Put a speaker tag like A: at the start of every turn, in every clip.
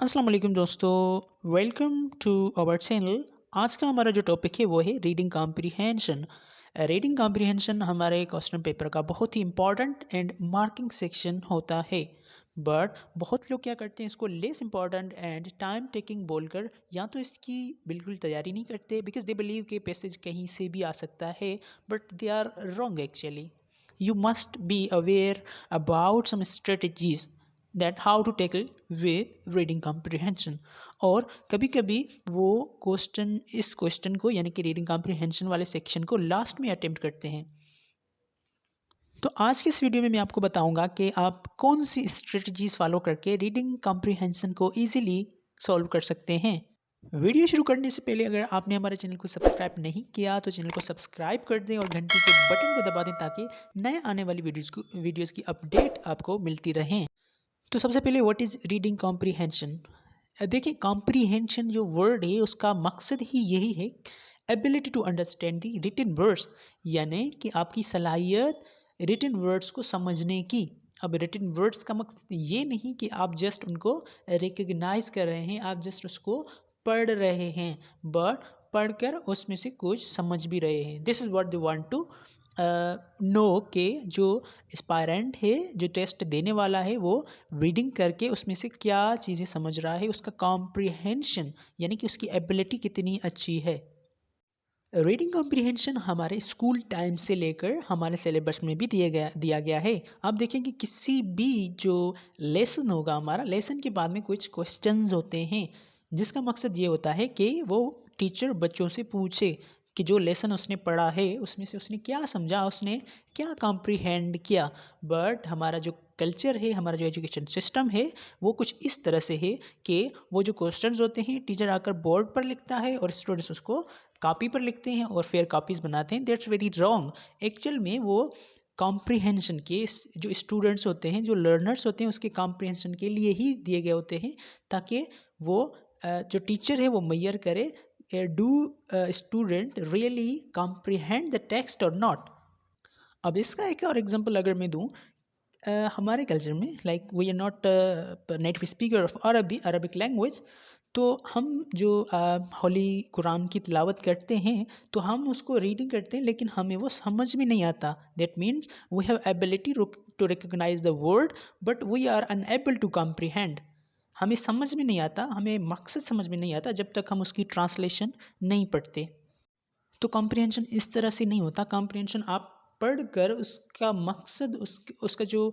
A: अस्सलाम वालेकुम दोस्तों, वेलकम टू आवर चैनल। आज का हमारा जो टॉपिक है वो है रीडिंग कॉम्प्रिहेंशन। रीडिंग कॉम्प्रिहेंशन हमारे क्वेश्चन पेपर का बहुत ही इंपॉर्टेंट एंड मार्किंग सेक्शन होता है। बट बहुत लोग क्या करते हैं, इसको less important and time taking बोलकर या तो इसकी बिल्कुल तैयारी नहीं करते बिकॉज दे बिलीव कि पैसेज कहीं से भी आ सकता है, but they are wrong actually. You must be aware about some strategies that how to tackle with reading comprehension। और कभी कभी वो क्वेश्चन इस क्वेश्चन को यानी कि रीडिंग कॉम्प्रिहेंशन वाले सेक्शन को लास्ट में अटेम्प्ट करते हैं। तो आज के इस वीडियो में मैं आपको बताऊंगा कि आप कौन सी स्ट्रेटजीज फॉलो करके रीडिंग कॉम्प्रिहेंशन को इजीली सॉल्व कर सकते हैं। वीडियो शुरू करने से पहले अगर आपने हमारे चैनल को सब्सक्राइब नहीं किया तो चैनल को सब्सक्राइब कर दें और घंटी के बटन को दबा दें ताकि नए आने वाली वीडियोस की अपडेट आपको मिलती रहें। तो सबसे पहले व्हाट इज़ रीडिंग कॉम्प्रिहेंशन। देखिए, कॉम्प्रिहेंशन जो वर्ड है उसका मकसद ही यही है, ability to understand the written words, यानी कि आपकी सलाहियत रिटन वर्ड्स को समझने की। अब रिटन वर्ड्स का मकसद ये नहीं कि आप जस्ट उनको रिकग्नाइज कर रहे हैं, आप जस्ट उसको पढ़ रहे हैं, बट पढ़कर उसमें से कुछ समझ भी रहे हैं। This is what they want to know के जो एस्पायरेंट है, जो टेस्ट देने वाला है, वो रीडिंग करके उसमें से क्या चीज़ें समझ रहा है, उसका कॉम्प्रिहेंशन यानी कि उसकी एबिलिटी कितनी अच्छी है। रीडिंग कॉम्प्रिहेंशन हमारे स्कूल टाइम से लेकर हमारे सिलेबस में भी दिया गया है। आप देखें कि किसी भी जो लेसन होगा, हमारा लेसन के बाद में कुछ क्वेश्चंस होते हैं जिसका मकसद ये होता है कि वो टीचर बच्चों से पूछे कि जो लेसन उसने पढ़ा है उसमें से उसने क्या समझा, उसने क्या कॉम्प्रिहेंड किया। बट हमारा जो कल्चर है, हमारा जो एजुकेशन सिस्टम है, वो कुछ इस तरह से है कि वो जो क्वेश्चंस होते हैं टीचर आकर बोर्ड पर लिखता है और स्टूडेंट्स उसको कॉपी पर लिखते हैं और फिर कॉपीज़ बनाते हैं। That's very wrong. एक्चुअल में वो कॉम्प्रिहेंशन के जो स्टूडेंट्स होते हैं, जो लर्नर्स होते हैं, उसके कॉम्प्रिहेंशन के लिए ही दिए गए होते हैं ताकि वो जो टीचर है वो मैयर करे do student really comprehend the text और नॉट। अब इसका एक और एग्जांपल अगर मैं दूं, हमारे कल्चर में like we are not native speaker of Arabic language, तो हम जो होली कुरान की तिलावत करते हैं तो हम उसको रीडिंग करते हैं लेकिन हमें वो समझ में नहीं आता। That means we have ability to recognise the word but we are unable to comprehend. हमें समझ में नहीं आता, हमें मकसद समझ में नहीं आता जब तक हम उसकी ट्रांसलेशन नहीं पढ़ते। तो कॉम्प्रिहेंशन इस तरह से नहीं होता। कॉम्प्रिहेंशन आप पढ़कर उसका मकसद उसका जो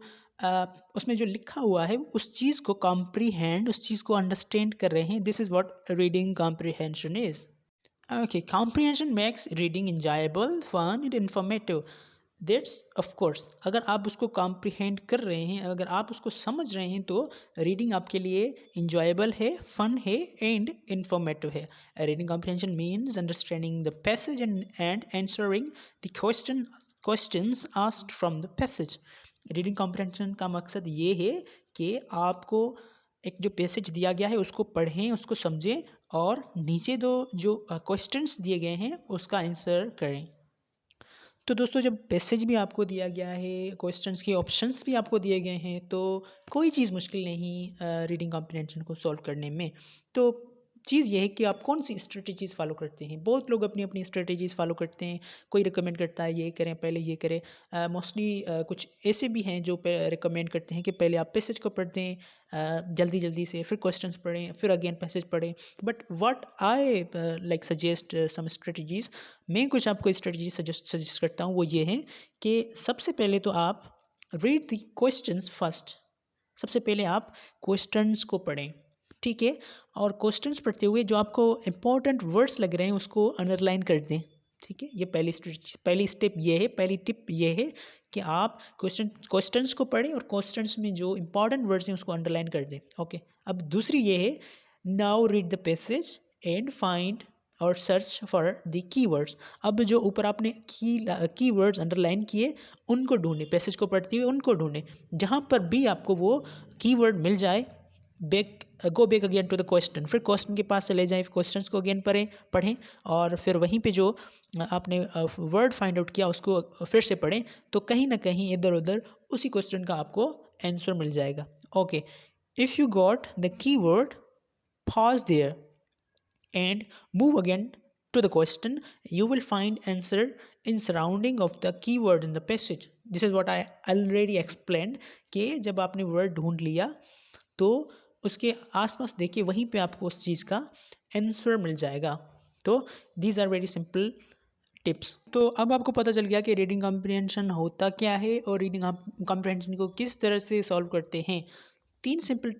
A: उसमें जो लिखा हुआ है उस चीज़ को कॉम्प्रिहेंड, उस चीज़ को अंडरस्टैंड कर रहे हैं। This is what reading comprehension is. Okay, comprehension makes reading enjoyable, fun and informative। That's of course, अगर आप उसको कॉम्प्रिहेंड कर रहे हैं, अगर आप उसको समझ रहे हैं तो रीडिंग आपके लिए इंजॉयबल है, फन है एंड इंफॉर्मेटिव है। Reading comprehension means understanding the passage and answering the questions asked from the passage. Reading comprehension का मकसद ये है कि आपको एक जो पैसेज दिया गया है उसको पढ़ें, उसको समझें और नीचे दो जो क्वेश्चंस दिए गए हैं उसका आंसर करें। तो दोस्तों, जब पैसेज भी आपको दिया गया है, क्वेश्चंस के ऑप्शंस भी आपको दिए गए हैं, तो कोई चीज़ मुश्किल नहीं रीडिंग कॉम्प्रिहेंशन को सॉल्व करने में। तो चीज़ ये है कि आप कौन सी स्ट्रेटजीज़ फॉलो करते हैं। बहुत लोग अपनी अपनी स्ट्रेटजीज़ फॉलो करते हैं। कोई रिकमेंड करता है ये करें, पहले ये करें। मोस्टली कुछ ऐसे भी हैं जो रिकमेंड करते हैं कि पहले आप पैसेज को पढ़ दें जल्दी जल्दी से, फिर क्वेश्चंस पढ़ें, फिर अगेन पैसेज पढ़ें। But what I like suggest some strategies. मैं कुछ आपको स्ट्रेटजी सजेस्ट करता हूँ, वो ये है कि सबसे पहले तो आप रीड द क्वेश्चंस फर्स्ट। सबसे पहले आप क्वेश्चंस को पढ़ें, ठीक है। और क्वेश्चंस पढ़ते हुए जो आपको इंपॉर्टेंट वर्ड्स लग रहे हैं उसको अंडरलाइन कर दें, ठीक है। ये पहली स्टेप ये है, पहली टिप ये है कि आप क्वेश्चंस को पढ़ें और क्वेश्चंस में जो इंपॉर्टेंट वर्ड्स हैं उसको अंडरलाइन कर दें, ओके। अब दूसरी ये है, now read the passage and find और सर्च फॉर द कीवर्ड्स। अब जो ऊपर आपने कीवर्ड्स अंडरलाइन किए उनको ढूंढें, पैसेज को पढ़ते हुए उनको ढूंढें। जहाँ पर भी आपको वो कीवर्ड मिल जाए, go back again to the question, फिर क्वेश्चन के पास चले जाएं, क्वेश्चन को अगेन पढ़ें और फिर वहीं पे जो आपने वर्ड फाइंड आउट किया उसको फिर से पढ़ें। तो कहीं ना कहीं इधर उधर उसी क्वेश्चन का आपको आंसर मिल जाएगा, okay. If you got the keyword pause there and move again to the question. You will find answer in surrounding of the keyword in the passage. This is what I already explained कि जब आपने word ढूंढ लिया तो उसके आसपास देखिए वहीं पे आपको उस चीज़ का आंसर मिल जाएगा. तो these are very simple tips. तो अब आपको पता चल गया कि रीडिंग कॉम्प्रिहेंशन होता क्या है और रीडिंग कॉम्प्रिहेंशन को किस तरह से सॉल्व करते हैं. तीन सिंपल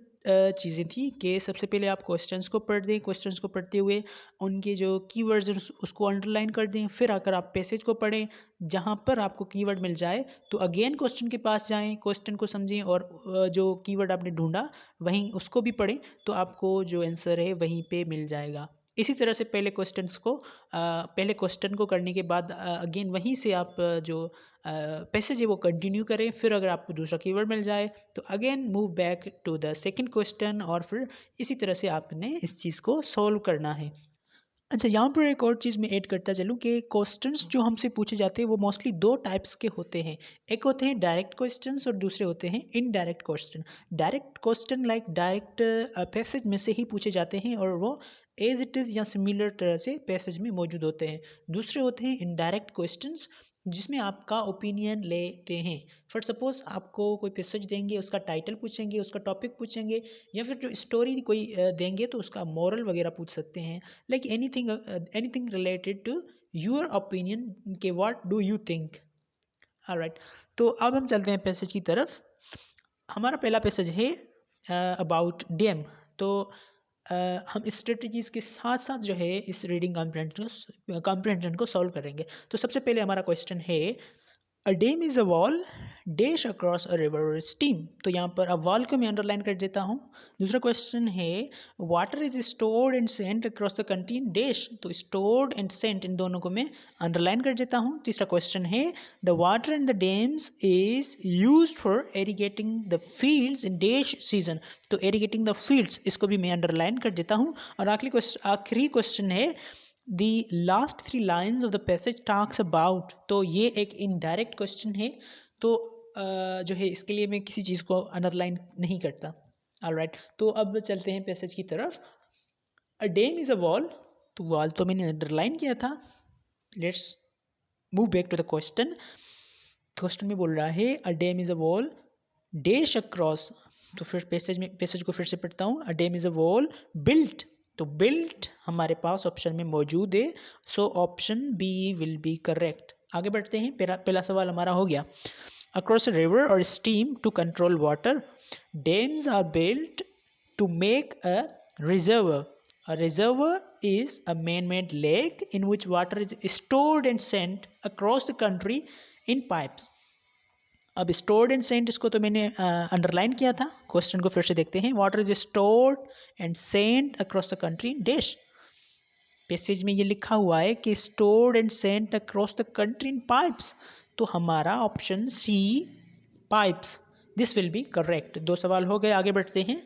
A: चीज़ें थी कि सबसे पहले आप क्वेश्चंस को पढ़ दें, क्वेश्चंस को पढ़ते हुए उनके जो कीवर्ड्स हैं उसको अंडरलाइन कर दें. फिर आकर आप पैसेज को पढ़ें, जहाँ पर आपको कीवर्ड मिल जाए तो अगेन क्वेश्चन के पास जाएं, क्वेश्चन को समझें और जो कीवर्ड आपने ढूंढा वहीं उसको भी पढ़ें तो आपको जो आंसर है वहीं पे मिल जाएगा. इसी तरह से पहले क्वेश्चन को करने के बाद अगेन वहीं से आप जो पैसेज है वो कंटिन्यू करें. फिर अगर आपको दूसरा कीवर्ड मिल जाए तो again move back to the second question और फिर इसी तरह से आपने इस चीज़ को सॉल्व करना है. अच्छा, यहाँ पर एक और चीज़ मैं ऐड करता चलूँ कि क्वेश्चंस जो हमसे पूछे जाते हैं वो मोस्टली दो टाइप्स के होते हैं. एक होते हैं डायरेक्ट क्वेश्चंस और दूसरे होते हैं indirect question. Direct question like direct passage में से ही पूछे जाते हैं और वो एज इट इज़ या सिमिलर तरह से पैसेज में मौजूद होते हैं. दूसरे होते हैं इनडायरेक्ट क्वेश्चंस जिसमें आपका ओपिनियन लेते हैं. फॉर सपोज आपको कोई पैसेज देंगे, उसका टाइटल पूछेंगे, उसका टॉपिक पूछेंगे या फिर जो स्टोरी कोई देंगे तो उसका मॉरल वगैरह पूछ सकते हैं. Like anything related to your opinion के what do you think. Alright, तो अब हम चलते हैं पैसेज की तरफ. हमारा पहला पैसेज है अबाउट डैम. तो हम स्ट्रेटजीज के साथ साथ जो है इस रीडिंग कॉम्प्रिहेंशन को सॉल्व करेंगे. तो सबसे पहले हमारा क्वेश्चन है a dam is a wall dash across a river और स्ट्रीम. तो यहाँ पर अब वॉल को मैं अंडरलाइन कर देता हूँ. दूसरा क्वेश्चन है water is stored and sent across the country in dash. तो स्टोर्ड एंड सेंट इन दोनों को मैं अंडरलाइन कर देता हूँ. तीसरा क्वेश्चन है the water in the dams is used for irrigating the fields in dash season. तो एरीगेटिंग द फील्ड्स इसको भी मैं अंडरलाइन कर देता हूँ. और आखिरी क्वेश्चन है The last three lines of the passage talks about. तो ये एक इनडायरेक्ट क्वेश्चन है. तो जो है इसके लिए मैं किसी चीज़ को अंडरलाइन नहीं करता. ऑलराइट, तो अब चलते हैं पैसेज की तरफ. A dam is a wall. तो वॉल तो मैंने अंडरलाइन किया था. Let's move back to the question. Question में बोल रहा है a dam is a wall dash across. तो फिर पैसेज को फिर से पढ़ता हूँ. A dam is a wall built. तो बिल्ट हमारे पास ऑप्शन में मौजूद है. So option B will be correct. आगे बढ़ते हैं. पहला सवाल हमारा हो गया. अक्रॉस अ रिवर और stream to control water dams are built to make a reservoir. A reservoir is a man-made lake in which water is stored and sent across the country in pipes. अब stored and Saint इसको तो मैंने underline किया था. Question को फिर से देखते हैं. Water is stored and sent across the country dash. Passage में ये लिखा हुआ है कि stored and sent across the country in pipes. तो हमारा option C pipes this will be correct. दो सवाल हो गए. आगे बढ़ते हैं.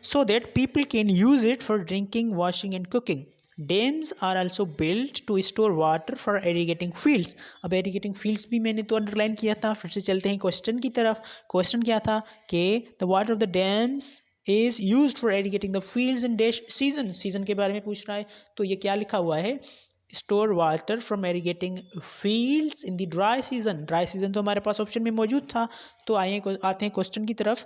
A: so that people can use it for drinking, washing and cooking. Dams are also built to store water for irrigating fields. अब irrigating fields भी मैंने तो अंडरलाइन किया था. फिर से चलते हैं क्वेश्चन की तरफ. क्वेश्चन क्या था कि the water of the dams is used for irrigating the fields in dash season. Season के बारे में पूछ रहा है. तो ये क्या लिखा हुआ है store water from irrigating fields in the dry season. Dry season तो हमारे पास ऑप्शन में मौजूद था. तो आते हैं क्वेश्चन की तरफ.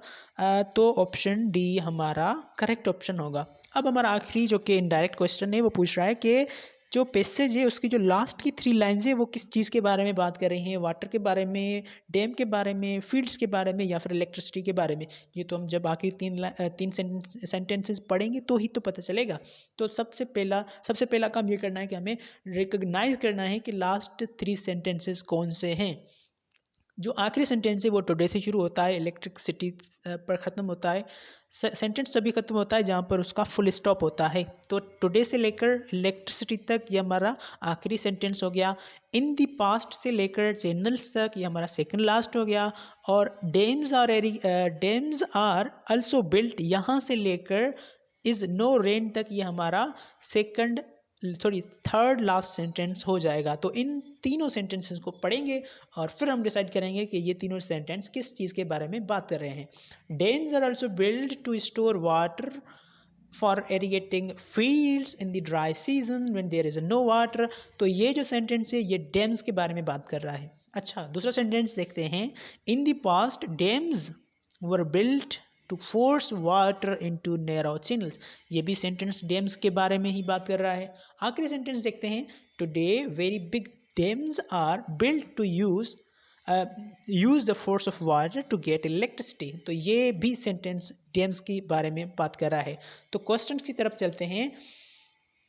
A: तो ऑप्शन डी हमारा करेक्ट ऑप्शन होगा. अब हमारा आखिरी जो कि इनडायरेक्ट क्वेश्चन है वो पूछ रहा है कि जो पैसेज है उसकी जो लास्ट की 3 लाइन्स है वो किस चीज़ के बारे में बात कर रही हैं. वाटर के बारे में, डैम के बारे में, फील्ड्स के बारे में या फिर इलेक्ट्रिसिटी के बारे में. ये तो हम जब आखिरी तीन सेंटेंसेस पढ़ेंगे तो ही तो पता चलेगा. तो सबसे पहला काम ये करना है कि हमें रिकॉग्नाइज करना है कि लास्ट 3 सेंटेंसेस कौन से हैं. जो आखिरी सेंटेंस है वो टुडे से शुरू होता है, इलेक्ट्रिसिटी पर ख़त्म होता है. सेंटेंस तभी ख़त्म होता है जहाँ पर उसका फुल स्टॉप होता है. तो टुडे से लेकर इलेक्ट्रिसिटी तक ये हमारा आखिरी सेंटेंस हो गया. इन द पास्ट से लेकर चैनल्स तक ये हमारा सेकंड लास्ट हो गया. और डैम्स आर आल्सो बिल्ट यहाँ से लेकर इज़ नो रेन तक ये हमारा थर्ड लास्ट सेंटेंस हो जाएगा. तो इन तीनों सेंटेंसेस को पढ़ेंगे और फिर हम डिसाइड करेंगे कि ये तीनों सेंटेंस किस चीज़ के बारे में बात कर रहे हैं. Dams are also build to store water for irrigating fields in the dry season when there is no water. तो ये जो सेंटेंस है ये डैम्स के बारे में बात कर रहा है। अच्छा, दूसरा सेंटेंस देखते हैं। In the past dams were built to force water into narrow channels. ये भी सेंटेंस डैम्स के बारे में ही बात कर रहा है। आखिरी सेंटेंस देखते हैं। Today very big dams are built to use the force of water to get electricity. तो ये भी सेंटेंस डैम्स के बारे में बात कर रहा है। तो क्वेश्चन की तरफ चलते हैं।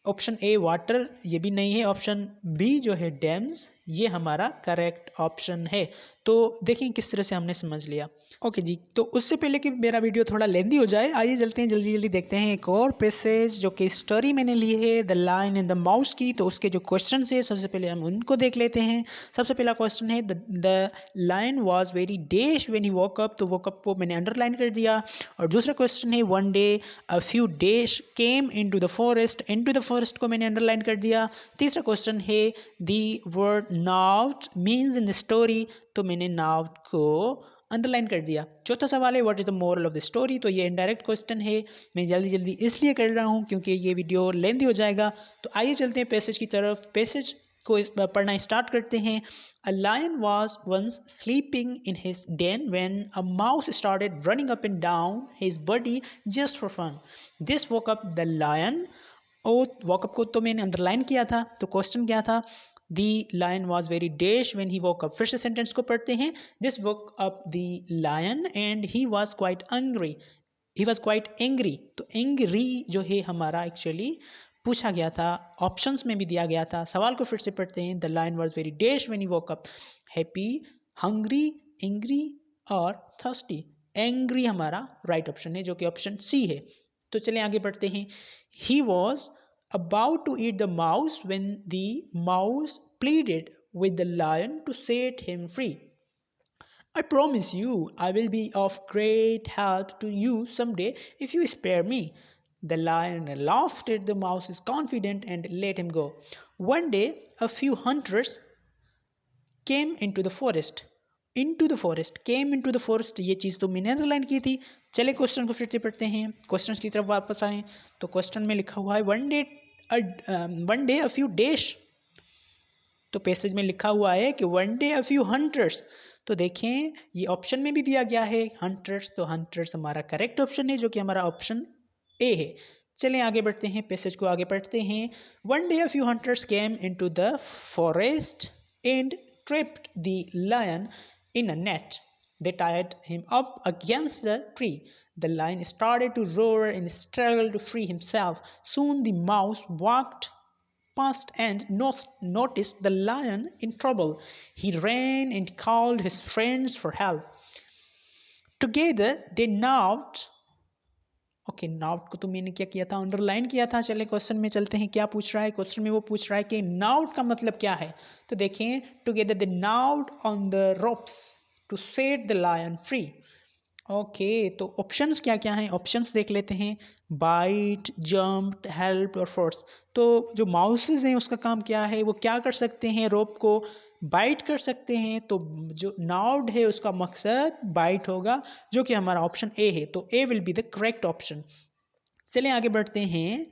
A: ऑप्शन ए वाटर ये भी नहीं है। ऑप्शन बी जो है डैम्स ये हमारा करेक्ट ऑप्शन है। तो देखिए किस तरह से हमने समझ लिया। ओके जी, तो उससे पहले कि मेरा वीडियो थोड़ा लेंदी हो जाए, आइए चलते हैं जल्दी जल्दी देखते हैं एक और पैसेज जो कि स्टोरी मैंने ली है the lion and the mouse की। तो उसके जो क्वेश्चन है सबसे पहले हम उनको देख लेते हैं। सबसे पहला क्वेश्चन है the lion was very dash when he woke up. तो वोक अप को मैंने अंडरलाइन कर दिया। और दूसरा क्वेश्चन है one day a few dash came into the forest. Into the forest को मैंने अंडरलाइन कर दिया। तीसरा क्वेश्चन है the word gnawed means in the story. तो मैंने नाउट को अंडरलाइन कर दिया। चौथा सवाल है what is the moral of the story. तो ये इनडायरेक्ट क्वेश्चन है, मैं जल्दी जल्दी इसलिए कर रहा हूँ क्योंकि ये वीडियो लेंदी हो जाएगा। तो आइए चलते हैं पैसेज की तरफ। पैसेज को पढ़ना स्टार्ट करते हैं। A lion was once sleeping in his den when a mouse started running up and down his body just for fun. This woke up the lion. और वॉकअप को तो मैंने अंडरलाइन किया था। तो क्वेश्चन क्या था? The lion was very dash when he woke up. फिर से सेंटेंस को पढ़ते हैं। This woke up the lion and he was quite angry. He was quite angry. तो angry जो है हमारा एक्चुअली पूछा गया था, ऑप्शंस में भी दिया गया था। सवाल को फिर से पढ़ते हैं। The lion was very dash when he woke up. Happy, hungry, angry और थर्स्टी। एंग्री हमारा राइट ऑप्शन है जो कि ऑप्शन सी है। तो चलें आगे बढ़ते हैं। He was about to eat the mouse when the mouse pleaded with the lion to set him free. I promise you I will be of great help to you someday if you spare me. The lion laughed at the mouse's confidence and let him go. One day a few hunters came into the forest. Into the forest, came into the forest, ये चीज़ तो मैंने underline की थी। चले question को फिर से पढ़ते हैं। क्वेश्चन की तरफ वापस आएँ तो क्वेश्चन में लिखा हुआ है one day a few days. तो पैसेज में लिखा हुआ है कि one day a few hunters. तो देखें ये ऑप्शन में भी दिया गया है हंटर्स। तो हंटर्स हमारा करेक्ट ऑप्शन है जो कि हमारा ऑप्शन ए है। चलें आगे बढ़ते हैं, पैसेज को आगे पढ़ते हैं। One day a few hunters came into the forest and trapped the lion in a net. They tied him up against the tree. The lion started to roar and struggled to free himself. Soon the mouse walked past and noticed the lion in trouble. He ran and called his friends for help. Together they gnawed. Okay, gnawed को तो मैंने क्या किया था? Underline किया था। चले question में चलते हैं। क्या पूछ रहा है क्वेश्चन में? वो पूछ रहा है कि नाउट का मतलब क्या है। तो देखें, together they gnawed on the ropes to set the lion free. Okay, तो ऑप्शंस क्या क्या हैं? ऑप्शंस देख लेते हैं। बाइट, जंप, हेल्प और फोर्स। तो जो माउसेस हैं उसका काम क्या है? वो क्या कर सकते हैं? रोप को बाइट कर सकते हैं। तो जो नाउड है उसका मकसद बाइट होगा जो कि हमारा ऑप्शन ए है। तो A will be the correct option. चलें आगे बढ़ते हैं।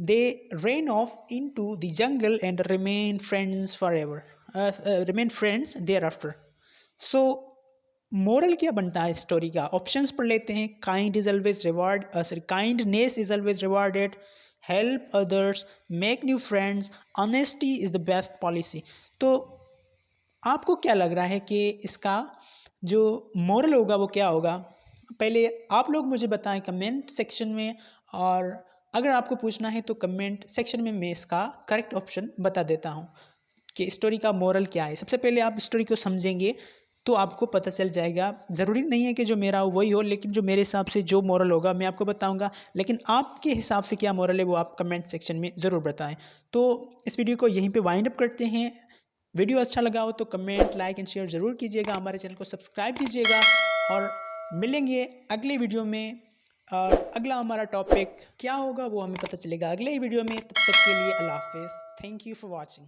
A: They ran off into the jungle and remain friends forever, remain friends thereafter. So moral क्या बनता है स्टोरी का? ऑप्शंस पढ़ लेते हैं। Kind is always reward, sorry, kindness is always rewarded, help others, make new friends, honesty is the best policy. तो आपको क्या लग रहा है कि इसका जो मोरल होगा वो क्या होगा? पहले आप लोग मुझे बताएं कमेंट सेक्शन में, और अगर आपको पूछना है तो कमेंट सेक्शन में मैं इसका करेक्ट ऑप्शन बता देता हूँ कि स्टोरी का मोरल क्या है। सबसे पहले आप स्टोरी को समझेंगे तो आपको पता चल जाएगा। ज़रूरी नहीं है कि जो मेरा वही हो, लेकिन जो मेरे हिसाब से जो मोरल होगा मैं आपको बताऊंगा। लेकिन आपके हिसाब से क्या मोरल है वो आप कमेंट सेक्शन में ज़रूर बताएं। तो इस वीडियो को यहीं पे वाइंड अप करते हैं। वीडियो अच्छा लगा हो तो कमेंट, लाइक एंड शेयर ज़रूर कीजिएगा। हमारे चैनल को सब्सक्राइब कीजिएगा और मिलेंगे अगले वीडियो में। और अगला हमारा टॉपिक क्या होगा वो हमें पता चलेगा अगले वीडियो में। तब तक के लिए अल्लाह हाफिज़। Thank you for watching.